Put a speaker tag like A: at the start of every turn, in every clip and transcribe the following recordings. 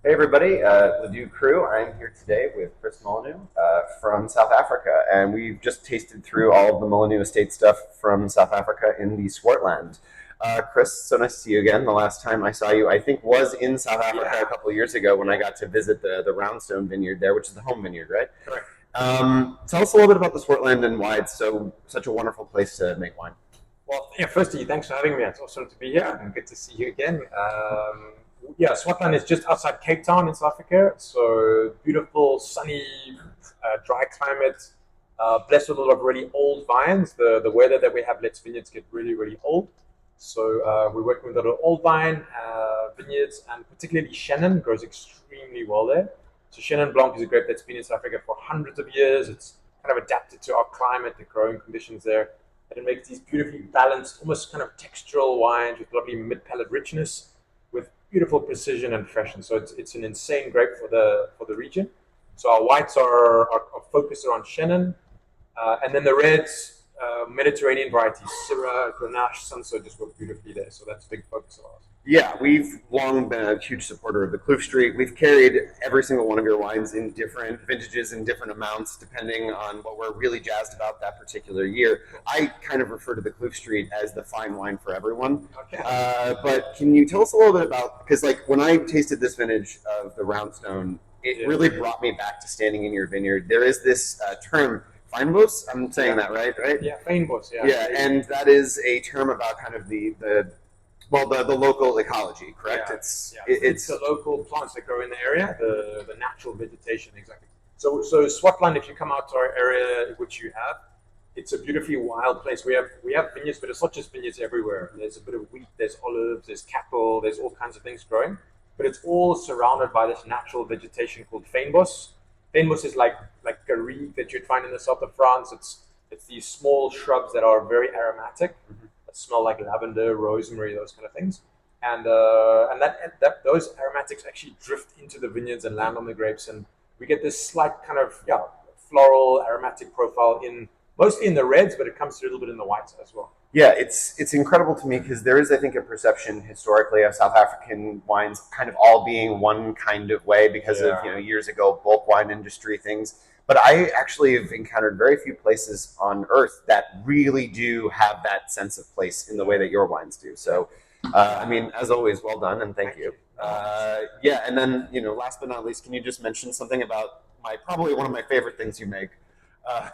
A: Hey everybody, Ledoux crew. I'm here today with Chris Mullineux from South Africa, and we've just tasted through all of the Mullineux estate stuff from South Africa in the Swartland. Chris, so nice to see you again. The last time I saw you, I think, was in South Africa a couple of years ago when I got to visit the Roundstone vineyard there, which is the home vineyard, right?
B: Correct.
A: Tell us a little bit about the Swartland and why it's such a wonderful place to make wine.
B: Well, yeah, firstly, thanks for having me. It's awesome to be here and good to see you again. Yeah, Swartland is just outside Cape Town in South Africa. So beautiful, sunny, dry climate, blessed with a lot of really old vines. The weather that we have lets vineyards get really, really old. So we're working with a lot of old vine vineyards, and particularly Chenin grows extremely well there. So Chenin Blanc is a grape that's been in South Africa for hundreds of years. It's kind of adapted to our climate, the growing conditions there. And it makes these beautifully balanced, almost kind of textural wines with lovely mid-palate richness, with beautiful precision and freshness. So it's an insane grape for the region. So our whites are focused around Chenin, and then the reds, Mediterranean varieties, Syrah, Grenache, Cinsault just work beautifully there. So that's a big focus of ours.
A: Yeah, we've long been a huge supporter of the Kloof Street. We've carried every single one of your wines in different vintages and different amounts, depending on what we're really jazzed about that particular year. I kind of refer to the Kloof Street as the fine wine for everyone.
B: Okay.
A: But can you tell us a little bit about, because like when I tasted this vintage of the Roundstone, it really brought me back to standing in your vineyard. There is this term, fynbos. I'm saying that right, right?
B: Yeah, fynbos. Yeah.
A: Yeah, and that is a term about kind of the local ecology, correct?
B: Yeah,
A: It's
B: yeah.
A: it's
B: the local plants that grow in the area, the natural vegetation, exactly. So Swartland, if you come out to our area, which you have, it's a beautifully wild place. We have vineyards, but it's not just vineyards everywhere. There's a bit of wheat, there's olives, there's cattle, there's all kinds of things growing, but it's all surrounded by this natural vegetation called fynbos. Fynbos is like garrigue that you'd find in the south of France. It's these small shrubs that are very aromatic, that smell like lavender, rosemary, those kind of things. And those aromatics actually drift into the vineyards and land on the grapes, and we get this slight kind of floral aromatic profile in mostly in the reds, but it comes through a little bit in the whites as well.
A: yeah, it's incredible to me because there is, I think, a perception historically of South African wines kind of all being one kind of way because of years ago bulk wine industry things. But I actually have encountered very few places on earth that really do have that sense of place in the way that your wines do. So, I mean, as always, well done and thank you. Yeah, and then last but not least, can you just mention something about my probably one of my favorite things you make,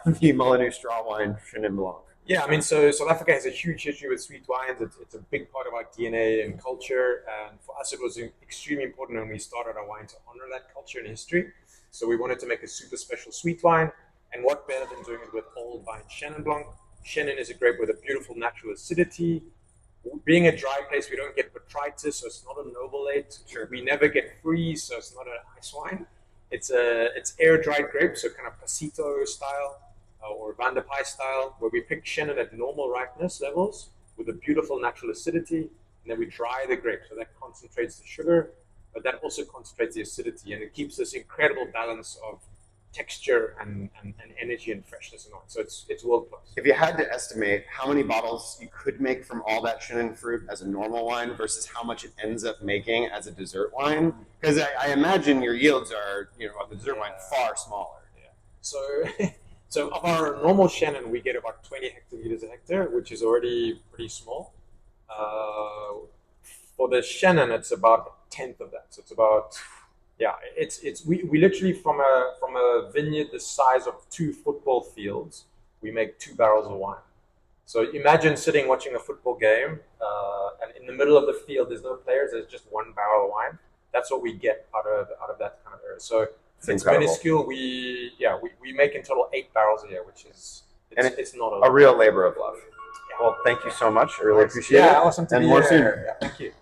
A: the Mullineux straw wine Chenin Blanc?
B: Yeah, I mean, so South Africa has a huge history with sweet wines. It's a big part of our DNA and culture. And for us, it was extremely important when we started our wine to honor that culture and history. So we wanted to make a super special sweet wine. And what better than doing it with old vine Chenin Blanc? Chenin is a grape with a beautiful natural acidity. Being a dry place, we don't get botrytis, so it's not a novelate.
A: Sure.
B: We never get freeze, so it's not an ice wine. It's air dried grape, so kind of pasito style or Van der Pie style, where we pick Chenin at normal ripeness levels with a beautiful natural acidity, and then we dry the grape, so that concentrates the sugar, but that also concentrates the acidity, and it keeps this incredible balance of texture and energy and freshness and all. So it's world class.
A: If you had to estimate how many bottles you could make from all that Chenin fruit as a normal wine versus how much it ends up making as a dessert wine, because I imagine your yields are, of the dessert wine far smaller.
B: Yeah. So so of our normal Chenin, we get about 20 hectoliters a hectare, which is already pretty small. For the Chenin, it's about a tenth of that. So it's about we literally from a vineyard the size of two football fields, we make 2 barrels of wine. So imagine sitting watching a football game, and in the middle of the field there's no players, there's just 1 barrel of wine. That's what we get out of that kind of area. So it's minuscule. We make in total 8 barrels a year, which is it's not
A: a real labor of love.
B: Yeah.
A: Well, thank you so much. I really appreciate it.
B: Yeah, awesome to be
A: more
B: here.
A: soon.
B: Yeah, thank you.